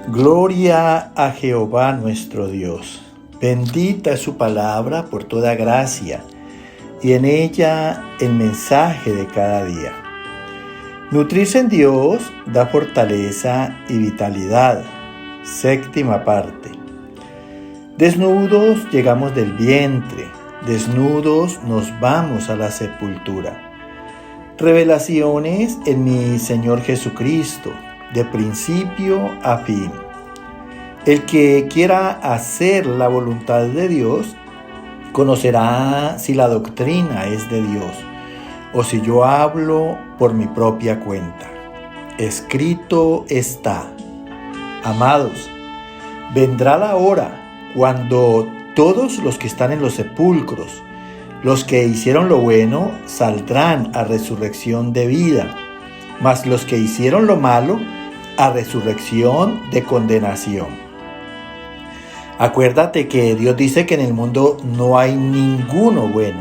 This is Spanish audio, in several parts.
Gloria a Jehová nuestro Dios. Bendita es su palabra por toda gracia, y en ella el mensaje de cada día. Nutrirse en Dios da fortaleza y vitalidad. Séptima parte. Desnudos llegamos del vientre, desnudos nos vamos a la sepultura. Revelaciones en mi Señor Jesucristo, de principio a fin. El que quiera hacer la voluntad de Dios, conocerá si la doctrina es de Dios, o si yo hablo por mi propia cuenta. Escrito está: amados, vendrá la hora cuando todos los que están en los sepulcros, los que hicieron lo bueno, saldrán a resurrección de vida, mas los que hicieron lo malo, a resurrección de condenación. Acuérdate que Dios dice que en el mundo no hay ninguno bueno.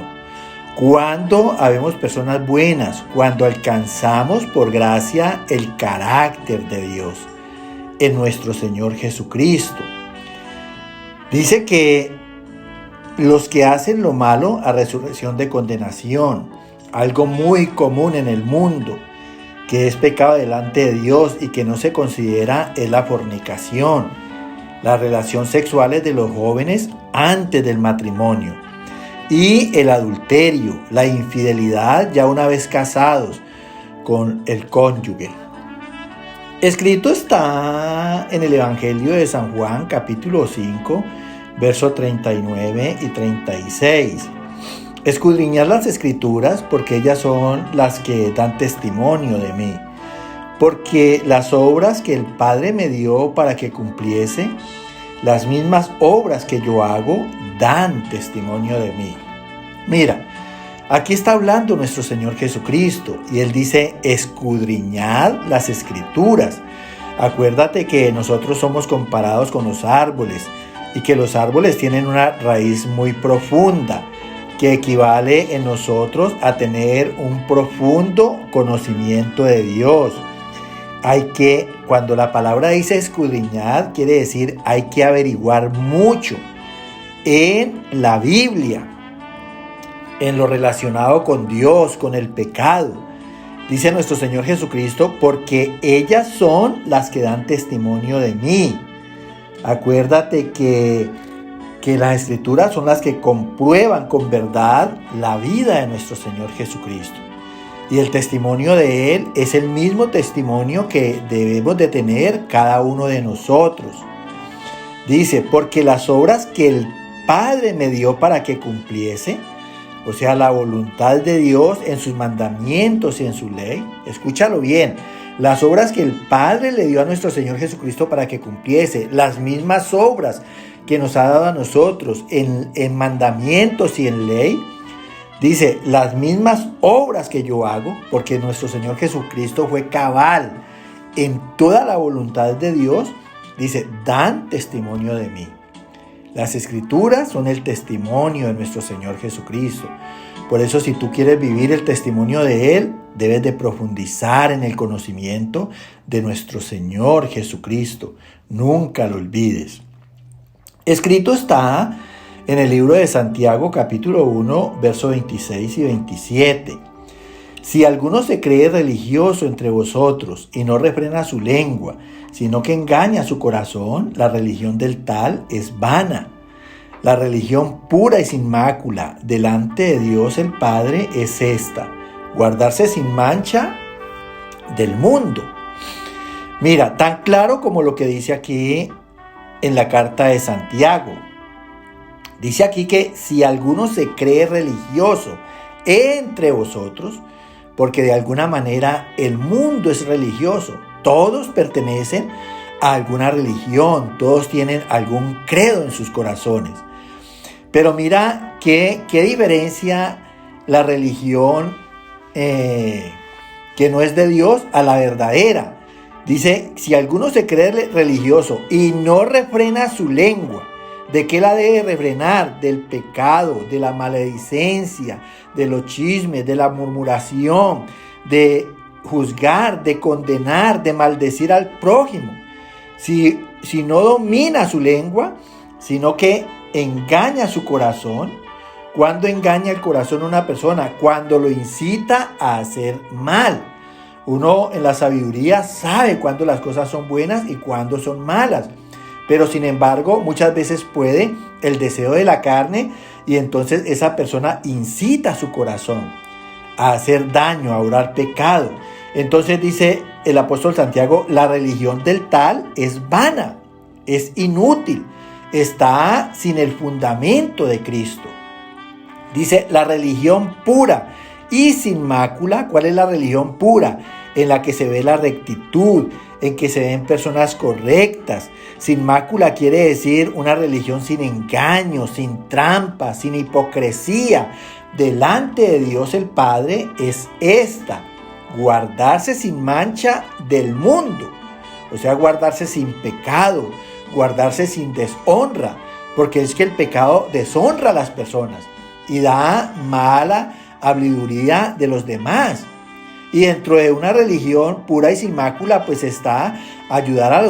Cuando habemos personas buenas, cuando alcanzamos por gracia el carácter de Dios en nuestro Señor Jesucristo. Dice que los que hacen lo malo, a resurrección de condenación, algo muy común en el mundo, que es pecado delante de Dios y que no se considera, es la fornicación, las relaciones sexuales de los jóvenes antes del matrimonio, y el adulterio, la infidelidad ya una vez casados con el cónyuge. Escrito está en el Evangelio de San Juan, capítulo 5, versos 39 y 36. Escudriñad las Escrituras, porque ellas son las que dan testimonio de mí. Porque las obras que el Padre me dio para que cumpliese, las mismas obras que yo hago, dan testimonio de mí. Mira, aquí está hablando nuestro Señor Jesucristo, y Él dice: escudriñad las Escrituras. Acuérdate que nosotros somos comparados con los árboles, y que los árboles tienen una raíz muy profunda, que equivale en nosotros a tener un profundo conocimiento de Dios. Cuando la palabra dice escudriñar, quiere decir hay que averiguar mucho en la Biblia, en lo relacionado con Dios, con el pecado. Dice nuestro Señor Jesucristo: porque ellas son las que dan testimonio de mí. Acuérdate que las Escrituras son las que comprueban con verdad la vida de nuestro Señor Jesucristo. Y el testimonio de Él es el mismo testimonio que debemos de tener cada uno de nosotros. Dice: porque las obras que el Padre me dio para que cumpliese, o sea, la voluntad de Dios en sus mandamientos y en su ley. Escúchalo bien: las obras que el Padre le dio a nuestro Señor Jesucristo para que cumpliese, las mismas obras que nos ha dado a nosotros en mandamientos y en ley. Dice: las mismas obras que yo hago, porque nuestro Señor Jesucristo fue cabal en toda la voluntad de Dios. Dice: dan testimonio de mí. Las Escrituras son el testimonio de nuestro Señor Jesucristo. Por eso, si tú quieres vivir el testimonio de Él, debes de profundizar en el conocimiento de nuestro Señor Jesucristo. Nunca lo olvides. Escrito está en el libro de Santiago, capítulo 1, versos 26 y 27. Si alguno se cree religioso entre vosotros y no refrena su lengua, sino que engaña su corazón, la religión del tal es vana. La religión pura y sin mácula delante de Dios el Padre es esta: guardarse sin mancha del mundo. Mira, tan claro como lo que dice aquí en la carta de Santiago. Dice aquí que si alguno se cree religioso entre vosotros, porque de alguna manera el mundo es religioso, todos pertenecen a alguna religión, todos tienen algún credo en sus corazones. Pero mira qué diferencia la religión que no es de Dios a la verdadera. Dice: si alguno se cree religioso y no refrena su lengua, ¿de qué la debe refrenar? Del pecado, de la maledicencia, de los chismes, de la murmuración, de juzgar, de condenar, de maldecir al prójimo. si no domina su lengua, sino que engaña su corazón. ¿Cuándo engaña el corazón de una persona? Cuando lo incita a hacer mal. Uno en la sabiduría sabe cuándo las cosas son buenas y cuándo son malas. Pero sin embargo, muchas veces puede el deseo de la carne y entonces esa persona incita a su corazón a hacer daño, a obrar pecado. Entonces dice el apóstol Santiago, la religión del tal es vana, es inútil, está sin el fundamento de Cristo. Dice la religión pura y sin mácula. ¿Cuál es la religión pura? En la que se ve la rectitud, en que se ven personas correctas. Sin mácula quiere decir una religión sin engaño, sin trampa, sin hipocresía. Delante de Dios el Padre es esta: guardarse sin mancha del mundo. O sea, guardarse sin pecado, guardarse sin deshonra. Porque es que el pecado deshonra a las personas y da mala habiduría de los demás. Y dentro de una religión pura y sin mácula, pues está ayudar a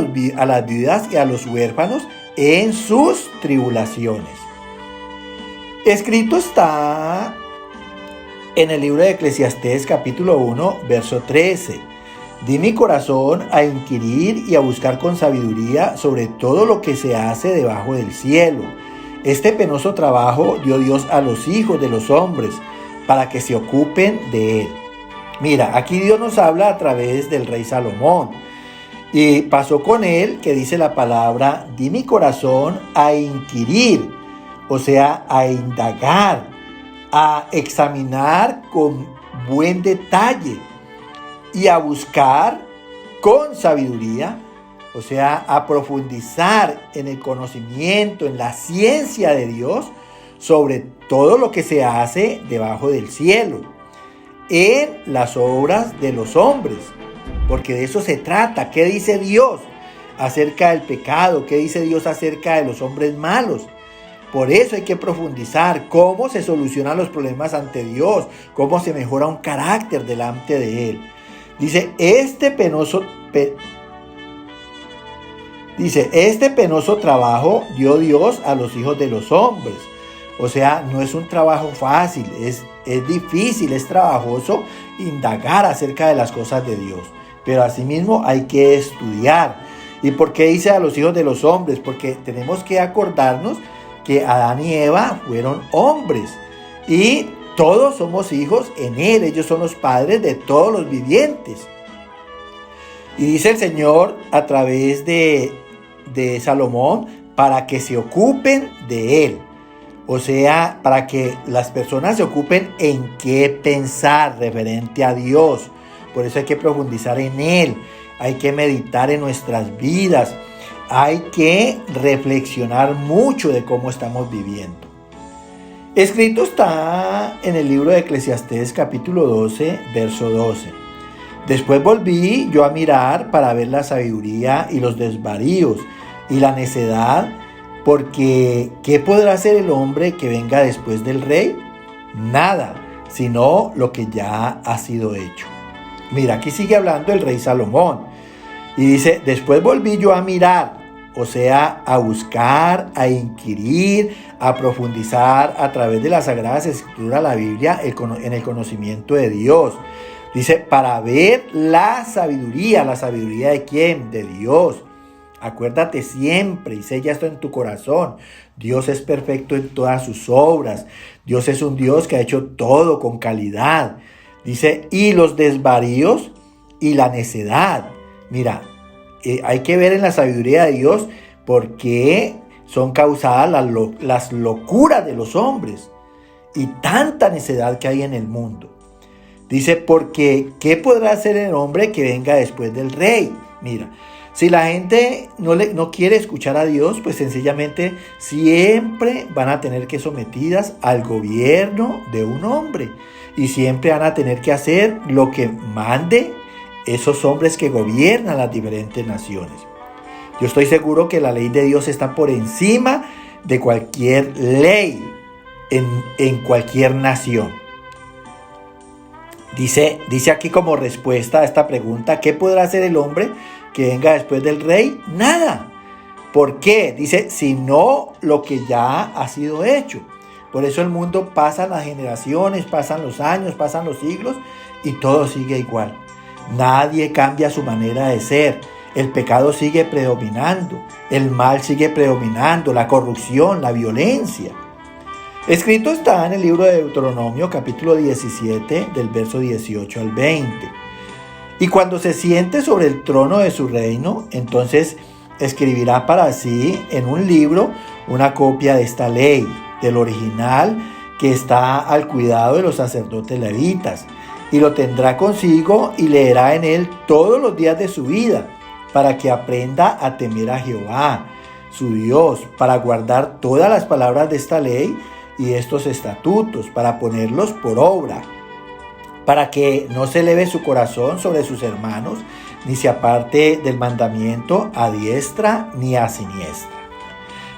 las viudas y a los huérfanos en sus tribulaciones. Escrito está en el libro de Eclesiastés capítulo 1, verso 13. Di mi corazón a inquirir y a buscar con sabiduría sobre todo lo que se hace debajo del cielo. Este penoso trabajo dio Dios a los hijos de los hombres para que se ocupen de él. Mira, aquí Dios nos habla a través del rey Salomón. Y pasó con él que dice la palabra, di mi corazón a inquirir, o sea, a indagar, a examinar con buen detalle y a buscar con sabiduría, o sea, a profundizar en el conocimiento, en la ciencia de Dios, sobre todo lo que se hace debajo del cielo, en las obras de los hombres, porque de eso se trata. ¿Qué dice Dios acerca del pecado? ¿Qué dice Dios acerca de los hombres malos? Por eso hay que profundizar cómo se solucionan los problemas ante Dios, cómo se mejora un carácter delante de Él. Dice, este penoso trabajo dio Dios a los hijos de los hombres. O sea, no es un trabajo fácil, es difícil, es trabajoso indagar acerca de las cosas de Dios. Pero asimismo hay que estudiar. ¿Y por qué dice a los hijos de los hombres? Porque tenemos que acordarnos que Adán y Eva fueron hombres y todos somos hijos en Él. Ellos son los padres de todos los vivientes. Y dice el Señor a través de Salomón, para que se ocupen de Él. O sea, para que las personas se ocupen en qué pensar referente a Dios. Por eso hay que profundizar en Él. Hay que meditar en nuestras vidas. Hay que reflexionar mucho de cómo estamos viviendo. Escrito está en el libro de Eclesiastés capítulo 12, verso 12. Después volví yo a mirar para ver la sabiduría y los desvaríos y la necedad, porque ¿qué podrá hacer el hombre que venga después del rey? Nada, sino lo que ya ha sido hecho. Mira, aquí sigue hablando el rey Salomón. Y dice, después volví yo a mirar, o sea, a buscar, a inquirir, a profundizar a través de las Sagradas Escrituras, la Biblia, en el conocimiento de Dios. Dice, para ver la sabiduría ¿de quién? De Dios. Acuérdate siempre y sella esto en tu corazón. Dios es perfecto en todas sus obras. Dios es un Dios que ha hecho todo con calidad. Dice, y los desvaríos y la necedad. Mira, hay que ver en la sabiduría de Dios por qué son causadas las locuras de los hombres y tanta necedad que hay en el mundo. Dice, porque ¿qué podrá hacer el hombre que venga después del rey? Mira, si la gente no quiere escuchar a Dios, pues sencillamente siempre van a tener que sometidas al gobierno de un hombre. Y siempre van a tener que hacer lo que mande esos hombres que gobiernan las diferentes naciones. Yo estoy seguro que la ley de Dios está por encima de cualquier ley en cualquier nación. Dice aquí como respuesta a esta pregunta, ¿qué podrá hacer el hombre que venga después del rey? Nada. ¿Por qué? Dice, sino lo que ya ha sido hecho. Por eso el mundo pasa las generaciones, pasan los años, pasan los siglos y todo sigue igual. Nadie cambia su manera de ser. El pecado sigue predominando, el mal sigue predominando, la corrupción, la violencia. Escrito está en el libro de Deuteronomio, capítulo 17, del verso 18 al 20. Y cuando se siente sobre el trono de su reino, entonces escribirá para sí en un libro una copia de esta ley, del original que está al cuidado de los sacerdotes levitas, y lo tendrá consigo y leerá en él todos los días de su vida, para que aprenda a temer a Jehová, su Dios, para guardar todas las palabras de esta ley y estos estatutos, para ponerlos por obra, para que no se eleve su corazón sobre sus hermanos, ni se aparte del mandamiento a diestra ni a siniestra.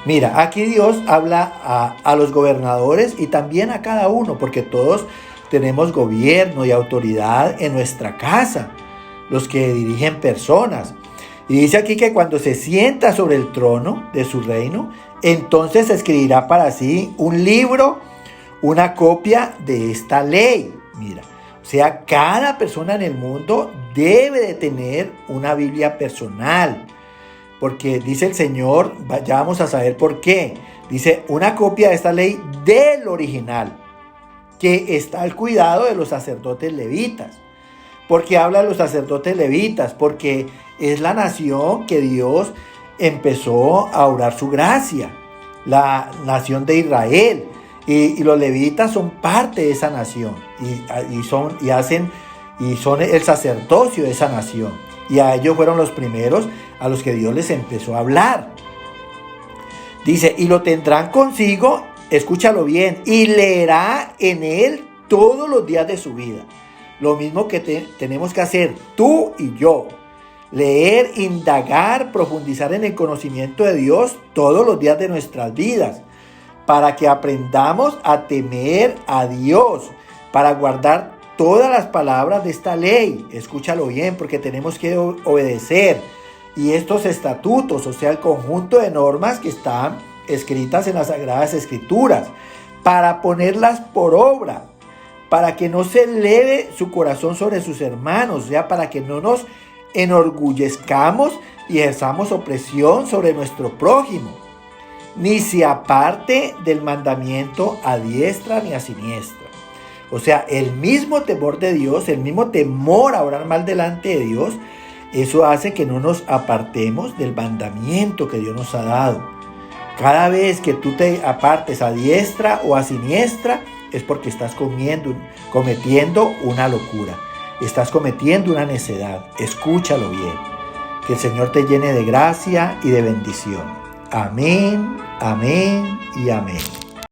Mira, aquí Dios habla a los gobernadores y también a cada uno, porque todos tenemos gobierno y autoridad en nuestra casa, los que dirigen personas. Y dice aquí que cuando se sienta sobre el trono de su reino, entonces escribirá para sí un libro, una copia de esta ley. Mira, o sea, cada persona en el mundo debe de tener una Biblia personal. Porque dice el Señor, ya vamos a saber por qué. Dice, una copia de esta ley del original, que está al cuidado de los sacerdotes levitas. ¿Por qué habla de los sacerdotes levitas? Porque es la nación que Dios empezó a obrar su gracia, la nación de Israel. Y los levitas son parte de esa nación y son el sacerdocio de esa nación. Y a ellos fueron los primeros a los que Dios les empezó a hablar. Dice, y lo tendrán consigo, escúchalo bien, y leerá en él todos los días de su vida. Lo mismo que tenemos que hacer tú y yo. Leer, indagar, profundizar en el conocimiento de Dios todos los días de nuestras vidas, para que aprendamos a temer a Dios, para guardar todas las palabras de esta ley. Escúchalo bien, porque tenemos que obedecer. Y estos estatutos, o sea, el conjunto de normas que están escritas en las Sagradas Escrituras, para ponerlas por obra, para que no se eleve su corazón sobre sus hermanos, o sea, para que no nos enorgullezcamos y ejerzamos opresión sobre nuestro prójimo, ni se aparte del mandamiento a diestra ni a siniestra. O sea, el mismo temor de Dios, el mismo temor a orar mal delante de Dios, eso hace que no nos apartemos del mandamiento que Dios nos ha dado. Cada vez que tú te apartes a diestra o a siniestra, es porque estás cometiendo una locura. Estás cometiendo una necedad. Escúchalo bien. Que el Señor te llene de gracia y de bendición. Amén, amén y amén.